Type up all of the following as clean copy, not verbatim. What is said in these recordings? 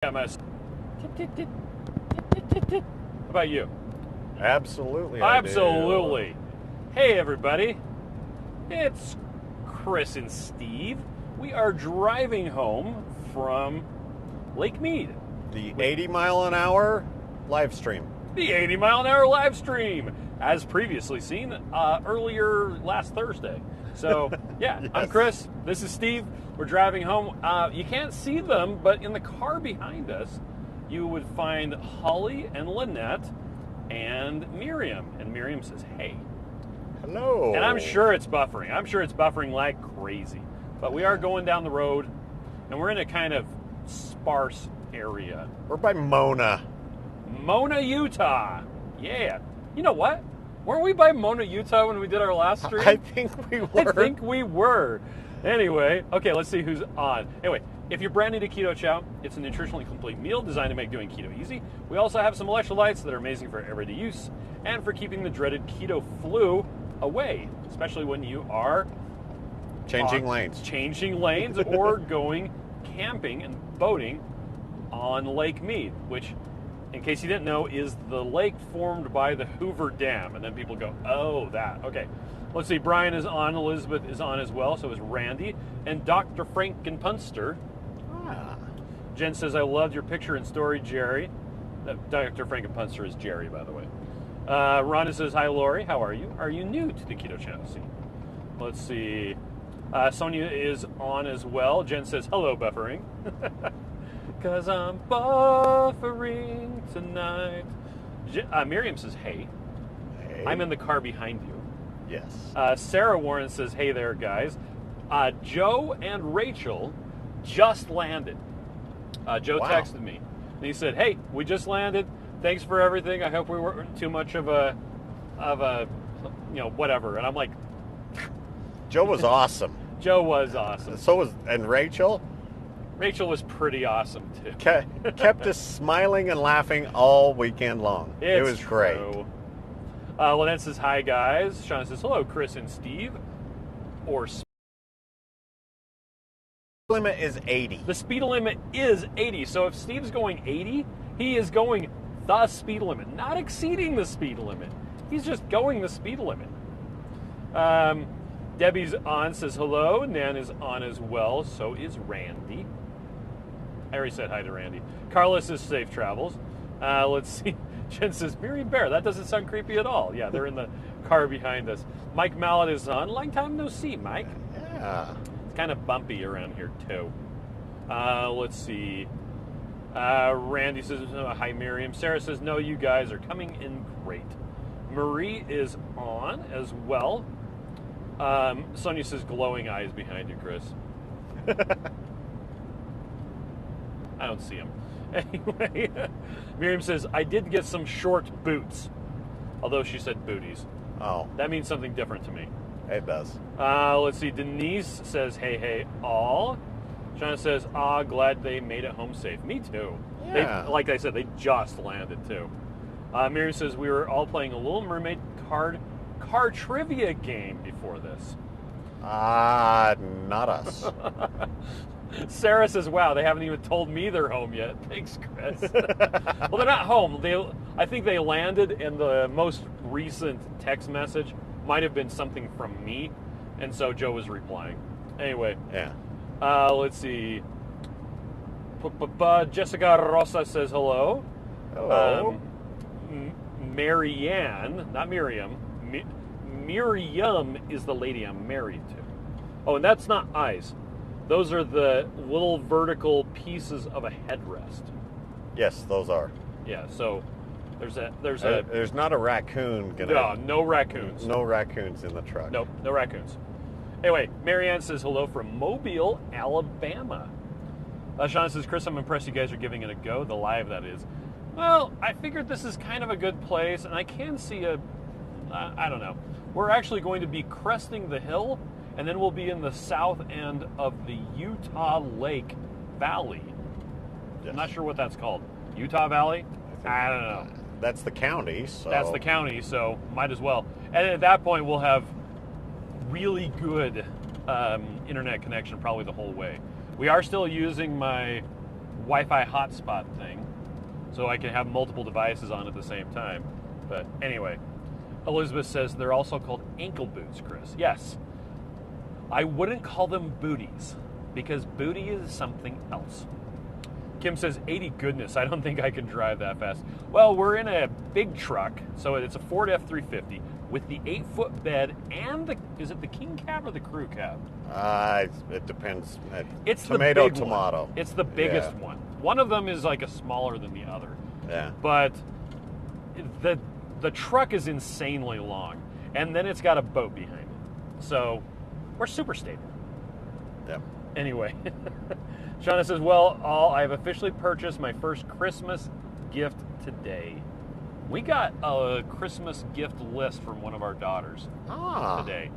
MS. How about you? Absolutely. Absolutely. Hey, everybody. It's Chris and Steve. We are driving home from Lake Mead. The 80-mile-an-hour live stream. The 80-mile-an-hour live stream, as previously seen earlier last Thursday. So, yeah, Yes. I'm Chris. This is Steve. We're driving home. You can't see them, but in the car behind us, you would find Holly and Lynette and Miriam. And Miriam says, hey. Hello. And I'm sure it's buffering. I'm sure it's buffering like crazy. But we are going down the road, and we're in a kind of sparse area. We're by Mona. Mona, Utah. Yeah. You know what? Weren't we by Mona, Utah when we did our last stream? I think we were. I think we were. Anyway, okay, let's see who's on. Anyway, if you're brand new to Keto Chow, it's a nutritionally complete meal designed to make doing keto easy. We also have some electrolytes that are amazing for everyday use and for keeping the dreaded keto flu away, especially when you are Changing lanes or going camping and boating on Lake Mead, which, in case you didn't know, is the lake formed by the Hoover Dam. And then people go, oh, that. Okay. Let's see. Brian is on. Elizabeth is on as well. So is Randy. And Dr. Franken Punster. Ah. Jen says, I loved your picture and story, Jerry. Dr. Franken Punster is Jerry, by the way. Rhonda says, hi, Lori. How are you? Are you new to the Keto Channel? Let's see. Sonia is on as well. Jen says, hello, buffering. Because I'm buffering tonight. Miriam says, hey. Hey. I'm in the car behind you. Yes. Sarah Warren says, hey there, guys. Joe and Rachel just landed. Joe Wow. texted me. And he said, hey, we just landed. Thanks for everything. I hope we weren't too much of a, whatever. And I'm like, Joe was awesome. Joe was awesome. And Rachel Rachel was pretty awesome, too. kept us smiling and laughing all weekend long. It was great. True. Lynette says, hi, guys. Sean says, hello, Chris and Steve. Or Limit is 80. the speed limit is 80. So if Steve's going 80, he is going the speed limit, not exceeding the speed limit. He's just going the speed limit. Debbie's on, says hello. Nan is on as well. So is Randy. I already said hi to Randy. Carlos says safe travels. Let's see. Jen says, Miriam Bear. That doesn't sound creepy at all. Yeah, they're in the car behind us. Mike Mallet is on. Long time no see, Mike. Yeah. It's kind of bumpy around here, too. Let's see. Randy says, hi, Miriam. Sarah says, no, you guys are coming in great. Marie is on as well. Sonia says, glowing eyes behind you, Chris. I don't see him. Anyway, Miriam says, I did get some short boots. Although she said booties. Oh, That means something different to me. it does. Let's see. Denise says, hey, all. Shauna says, glad they made it home safe. Me too. Yeah. Like I said, they just landed too. Miriam says, we were all playing a Little Mermaid car trivia game before this. Not us. Sarah says, wow, they haven't even told me they're home yet. Thanks, Chris. Well, they're not home. I think they landed, and the most recent text message might have been something from me, and so Joe was replying. Anyway, Yeah. let's see. Jessica Rosa says hello. Hello. Marianne, not Miriam. Miriam is the lady I'm married to. Oh, and that's not eyes. Those are the little vertical pieces of a headrest. Yes, those are. Yeah, so there's not a raccoon gonna. no raccoons. No raccoons in the truck. Nope, no raccoons. Anyway, Marianne says hello from Mobile, Alabama. Sean says, Chris, I'm impressed you guys are giving it a go. The live, that is. Well, I figured this is kind of a good place, and I can see I don't know. We're actually going to be cresting the hill, and then we'll be in the south end of the Utah Lake Valley. Yes. I'm not sure what that's called. Utah Valley? I don't know. That's the county. So. That's the county, so might as well. And at that point, we'll have really good internet connection probably the whole way. We are still using my Wi-Fi hotspot thing, so I can have multiple devices on at the same time. But anyway, Elizabeth says they're also called ankle boots, Chris. Yes. I wouldn't call them booties, because booty is something else. Kim says, 80 goodness, I don't think I can drive that fast. Well, we're in a big truck, so it's a Ford F-350 with the 8-foot bed and is it the king cab or the crew cab? It depends. It's tomato, the big tomato. One. It's the biggest one. One of them is like a smaller than the other. Yeah. But the truck is insanely long, and then it's got a boat behind it. So we're super stable. Yep. Anyway, Shauna says, well, I've officially purchased my first Christmas gift today. We got a Christmas gift list from one of our daughters today.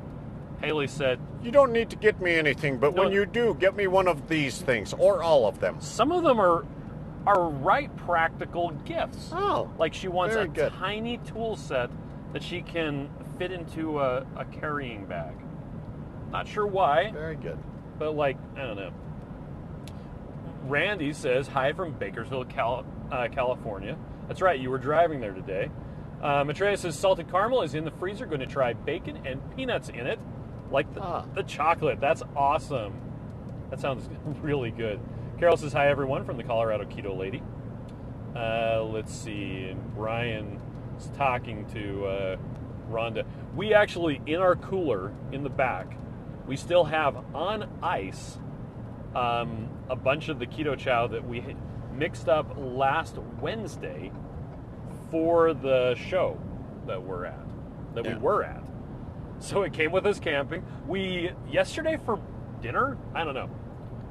Haley said, you don't need to get me anything, but when you do, get me one of these things, or all of them. Some of them are right practical gifts. Oh, like she wants a good. tiny tool set that she can fit into a carrying bag. Not sure why. Very good. But I don't know. Randy says, hi from Bakersfield, California. That's right, you were driving there today. Matreya says, salted caramel is in the freezer. Going to try bacon and peanuts in it, like the chocolate. That's awesome. That sounds really good. Carol says, hi, everyone, from the Colorado Keto Lady. Let's see. And Brian is talking to Rhonda. We actually, in our cooler in the back, we still have on ice a bunch of the keto chow that we mixed up last Wednesday for the show that we were at. So it came with us camping. Yesterday for dinner,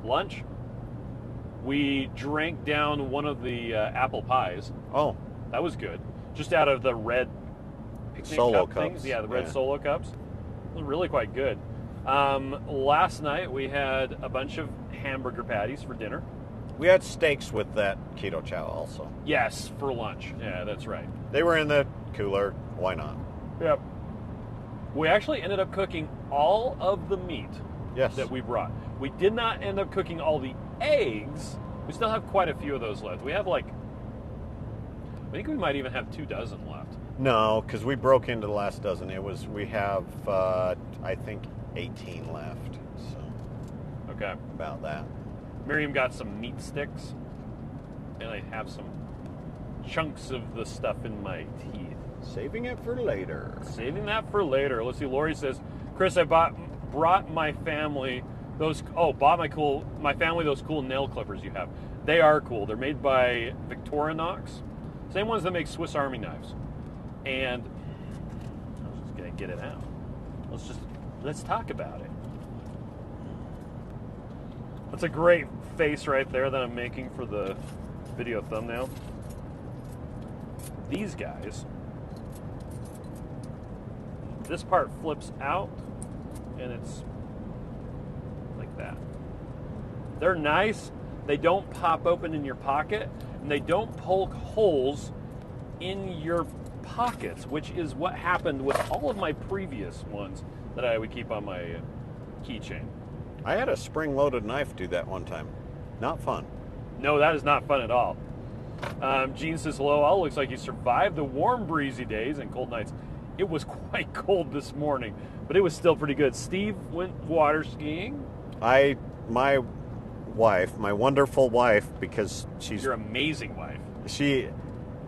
lunch, we drank down one of the apple pies. Oh. That was good. Just out of the red picnic Solo cup cups. things. Yeah, the red Solo cups. It was really quite good. Last night we had a bunch of hamburger patties for dinner. We had steaks with that keto chow also. Yes, for lunch. Yeah, that's right. They were in the cooler. Why not? Yep. We actually ended up cooking all of the meat that we brought. We did not end up cooking all the eggs. We still have quite a few of those left. We have I think we might even have 24 left. No, because we broke into the last dozen. We have, I think, 18 left. So. Okay. About that. Miriam got some meat sticks, and I have some chunks of the stuff in my teeth. Saving it for later. Saving that for later. Let's see. Lori says, Chris, I brought my family those cool nail clippers you have. They are cool. They're made by Victorinox. Same ones that make Swiss Army knives. And I was just gonna get it out. Let's talk about it. That's a great face right there that I'm making for the video thumbnail. These guys, this part flips out and it's like that. They're nice. They don't pop open in your pocket, and they don't poke holes in your pockets, which is what happened with all of my previous ones that I would keep on my keychain. I had a spring-loaded knife do that one time. Not fun. No, that is not fun at all. Gene says, hello, all looks like you survived the warm, breezy days and cold nights. It was quite cold this morning, but it was still pretty good. Steve went water skiing. My wife, my wonderful wife, because she's... Your amazing wife. She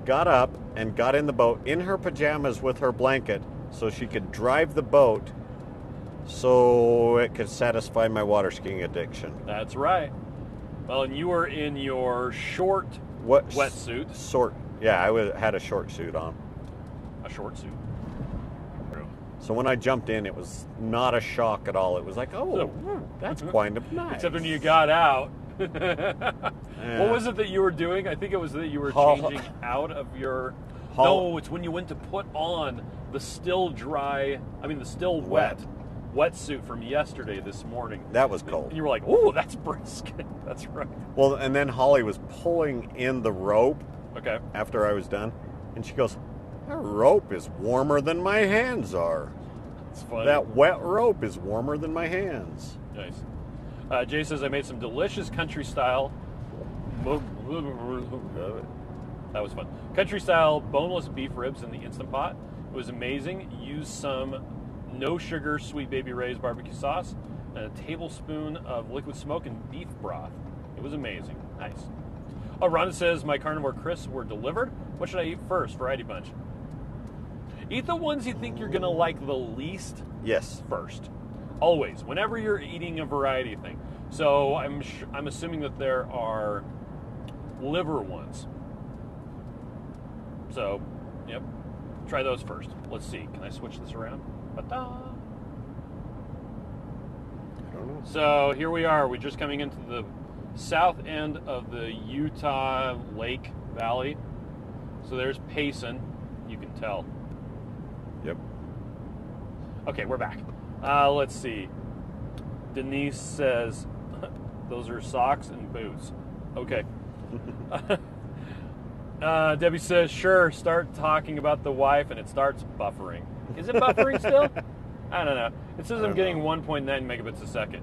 got up and got in the boat in her pajamas with her blanket so she could drive the boat so it could satisfy my water skiing addiction. That's right. Well, and you were in your short wetsuit. Yeah, I had a short suit on. A short suit. So when I jumped in, it was not a shock at all. It was like, that's quite nice. Except when you got out. What was it that you were doing? I think it was that you were changing out of your... No, it's when you went to put on the still wet wetsuit from yesterday this morning. That was cold. And you were like, oh, that's brisk. That's right. Well, and then Holly was pulling in the rope after I was done. And she goes, that rope is warmer than my hands are. It's funny. That wet rope is warmer than my hands. Nice. Jay says, I made some delicious country-style That was fun. Country style boneless beef ribs in the Instant Pot. It was amazing. Used some no sugar sweet baby Ray's barbecue sauce and a tablespoon of liquid smoke and beef broth. It was amazing. Nice. Oh, Rhonda says my carnivore crisps were delivered. What should I eat first? Variety bunch. Eat the ones you think you're gonna like the least. Yes. First. Always. Whenever you're eating a variety thing. So I'm assuming that there are liver ones. So, yep. Try those first. Let's see. Can I switch this around? Ta-da! I don't know. So here we are. We're just coming into the south end of the Utah Lake Valley. So there's Payson. You can tell. Yep. Okay, we're back. Let's see. Denise says, those are socks and boots. Okay. Debbie says, sure, start talking about the wife, and it starts buffering. Is it buffering still? I don't know. It says I'm getting 1.9 megabits a second.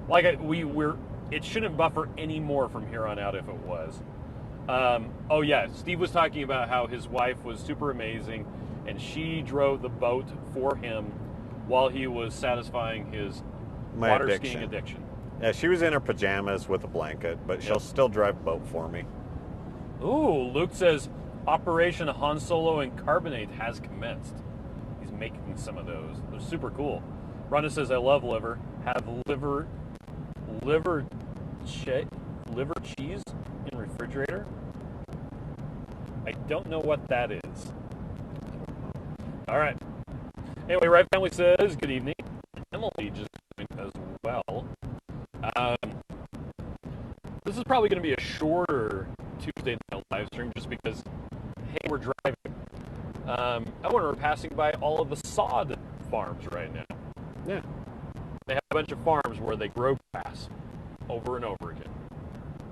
Like it shouldn't buffer any more from here on out if it was. Oh yeah, Steve was talking about how his wife was super amazing, and she drove the boat for him while he was satisfying his water skiing addiction. Yeah, she was in her pajamas with a blanket, but she'll still drive a boat for me. Ooh, Luke says Operation Han Solo and Carbonate has commenced. He's making some of those. They're super cool. Rhonda says, I love liver. Have liver cheese in refrigerator? I don't know what that is. All right. Anyway, Right Family says, good evening. Emily just joined as well. This is probably going to be a shorter Tuesday night live stream just because, hey, we're driving. I wonder, we're passing by all of the sod farms right now. Yeah. They have a bunch of farms where they grow grass over and over again.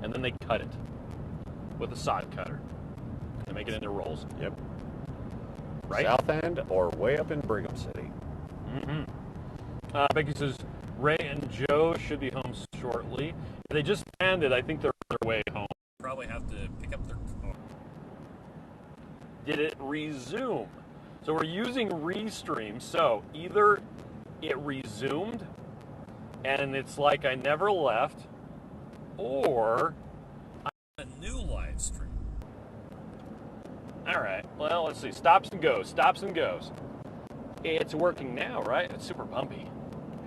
And then they cut it with a sod cutter. And they make it into rolls. Yep. Right? South End or way up in Brigham City. Mm-hmm. Becky says, Ray and Joe should be home shortly. They just landed. I think they're on their way home. Probably have to pick up their car. Did it resume? So we're using Restream. So either it resumed and it's like I never left, or I'm a new live stream. All right. Well, let's see. Stops and goes. Stops and goes. It's working now, right? It's super bumpy.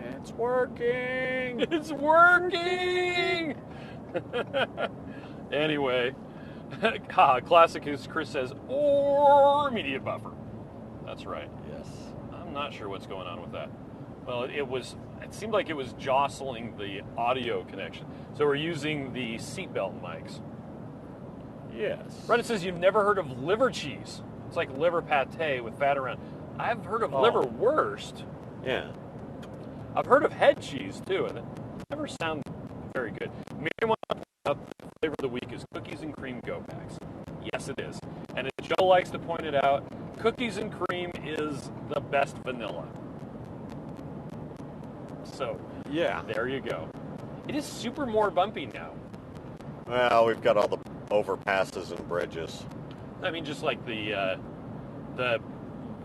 It's working! It's working! Anyway, classic is Chris says, or immediate buffer. That's right. Yes. I'm not sure what's going on with that. Well, it seemed like it was jostling the audio connection. So we're using the seatbelt mics. Yes. Reddit says you've never heard of liver cheese. It's like liver pate with fat around. I've heard of liver wurst. Yeah. I've heard of head cheese, too, and it never sounds very good. Miriam wants to point out the flavor of the week is cookies and cream GoPacks. Yes, it is. And as Joe likes to point it out, cookies and cream is the best vanilla. So, yeah, there you go. It is super more bumpy now. Well, we've got all the overpasses and bridges. I mean, just like the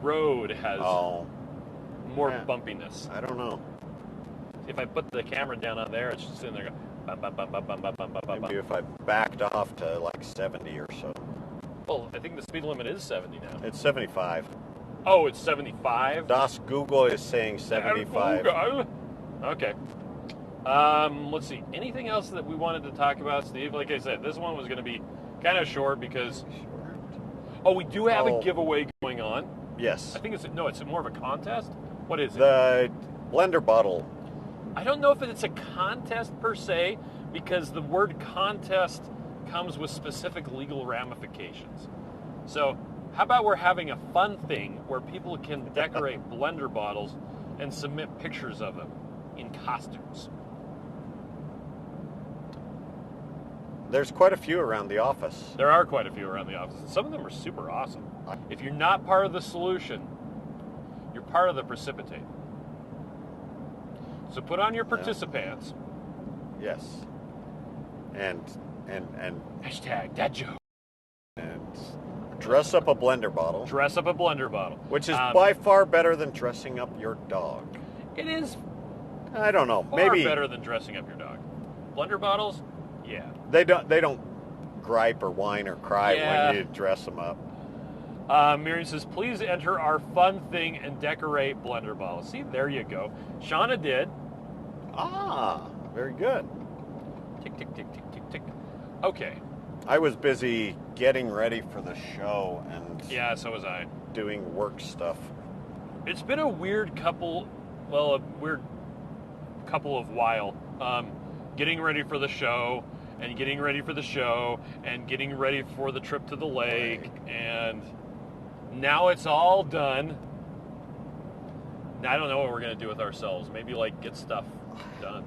road has more bumpiness. I don't know. If I put the camera down on there, it's just sitting there going, bum, bum, bum, bum, bum, bum, bum, bum, Maybe if I backed off to like 70 or so. Well, I think the speed limit is 70 now. It's 75. Oh, it's 75? Das Google is saying 75. Okay. Let's see. Anything else that we wanted to talk about, Steve? Like I said, this one was going to be kind of short because... Oh, we do have a giveaway going on. Yes. I think it's more of a contest. What is it? The blender bottle. I don't know if it's a contest per se, because the word contest comes with specific legal ramifications. So how about we're having a fun thing where people can decorate blender bottles and submit pictures of them in costumes? There's quite a few around the office. There are quite a few around the office. Some of them are super awesome. If you're not part of the solution, you're part of the precipitate. So put on your participants. Yes. And and Hashtag dad joke. and dress up a blender bottle, Dress up a blender bottle. which is by far better than dressing up your dog. It is I don't know. far Maybe better than dressing up your dog. Blender bottles? Yeah. they don't gripe or whine or cry Yeah. when you dress them up. Miriam says, please enter our fun thing and decorate blender bottles. See, there you go. Shauna did. Ah, very good. Tick, tick, tick, tick, tick, tick. Okay. I was busy getting ready for the show and Yeah, so was I. doing work stuff. It's been a weird couple of while. Getting ready for the show and getting ready for the show and getting ready for the trip to the lake, and now it's all done. I don't know what we're going to do with ourselves. Maybe like get stuff done.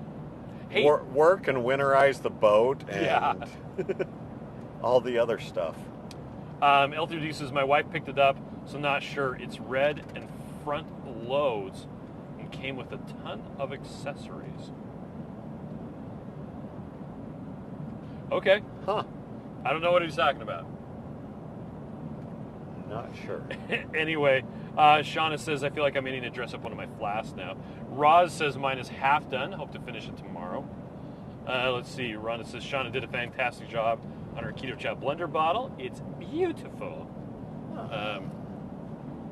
Hey, Work and winterize the boat and Yeah. all the other stuff. L3D says, my wife picked it up, so not sure. It's red and front loads and came with a ton of accessories. Okay. Huh. I don't know what he's talking about. Not sure. Anyway, Shauna says, I feel like I'm needing to dress up one of my flasks now. Roz says, mine is half done. Hope to finish it tomorrow. Let's see. Rhonda says, Shauna did a fantastic job on her Keto Chat blender bottle. It's beautiful.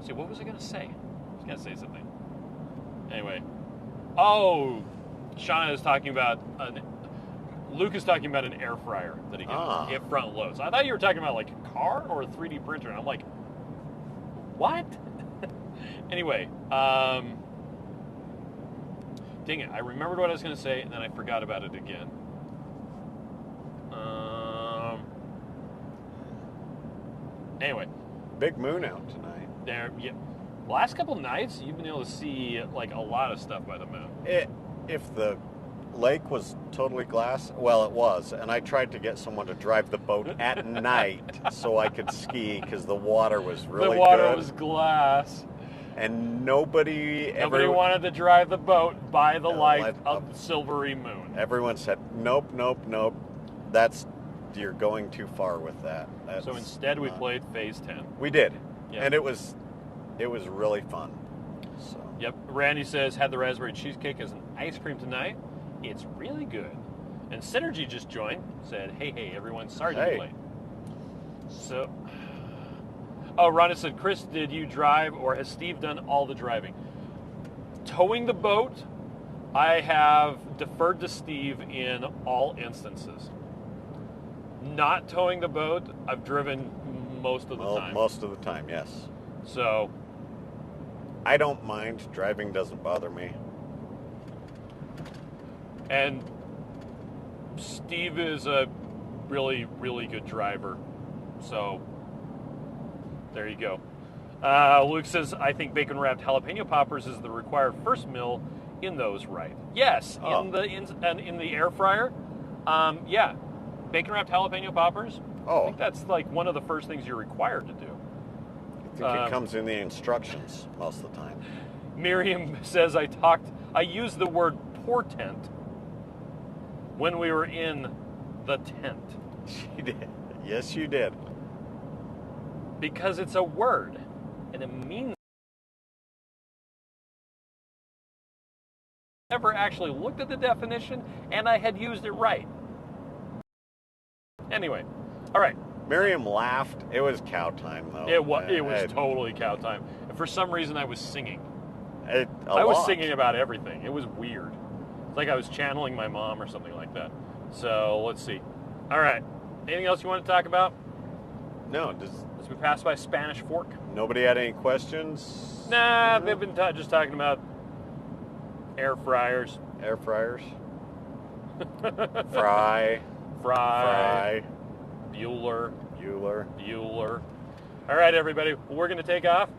See, what was I going to say? I was going to say something. Anyway. Oh, Shauna is talking about Luke is talking about an air fryer that he can it front loads. I thought you were talking about like a car or a 3D printer, and I'm like, what? Anyway, dang it, I remembered what I was going to say, and then I forgot about it again. Anyway. Big moon out tonight. Yeah. Last couple nights, you've been able to see like a lot of stuff by the moon. If the lake was totally glass, well, it was, and I tried to get someone to drive the boat at night so I could ski because the water was really good. The water was glass. And nobody wanted to drive the boat by the light of the silvery moon. Everyone said, nope, you're going too far with that. So instead we played Phase 10. We did. Yep. And it was really fun. So. Yep. Randy says, had the raspberry cheesecake as an ice cream tonight. It's really good. And Synergy just joined, said, hey, everyone, sorry to be late. So, Rhonda said, Chris, did you drive or has Steve done all the driving? Towing the boat, I have deferred to Steve in all instances. Not towing the boat, I've driven most of the time. Most of the time, yes. So, I don't mind. Driving doesn't bother me. And Steve is a really, really good driver. So, there you go. Luke says, I think bacon-wrapped jalapeno poppers is the required first meal in those, right? Yes, in the air fryer. Yeah, bacon-wrapped jalapeno poppers. I think that's like one of the first things you're required to do. I think it comes in the instructions most of the time. Miriam says, I used the word portent when we were in the tent. She did. Yes, you did. Because it's a word, and it means... I never actually looked at the definition, and I had used it right. Anyway, all right. Miriam laughed. It was cow time, though. It was totally cow time. And for some reason, I was singing. I was singing about everything. It was weird. It's like I was channeling my mom or something like that. So, let's see. All right. Anything else you want to talk about? No. As we pass by Spanish Fork. Nobody had any questions? Nah, they've been just talking about air fryers. Air fryers? Fry. Bueller. Bueller. All right, everybody. We're going to take off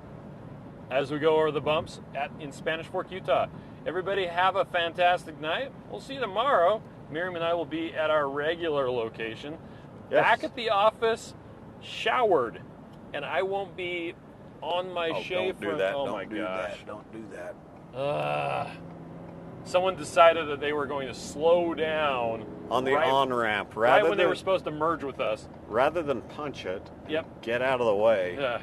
as we go over the bumps in Spanish Fork, Utah. Everybody have a fantastic night. We'll see you tomorrow. Miriam and I will be at our regular location. Yes. Back at the office, showered. And I won't be on my shave. Don't do that. Oh, Don't my do gosh. That. Don't do that. Someone decided that they were going to slow down on the right, on-ramp. Right when they were supposed to merge with us. Rather than punch it, Yep. get out of the way. Yeah.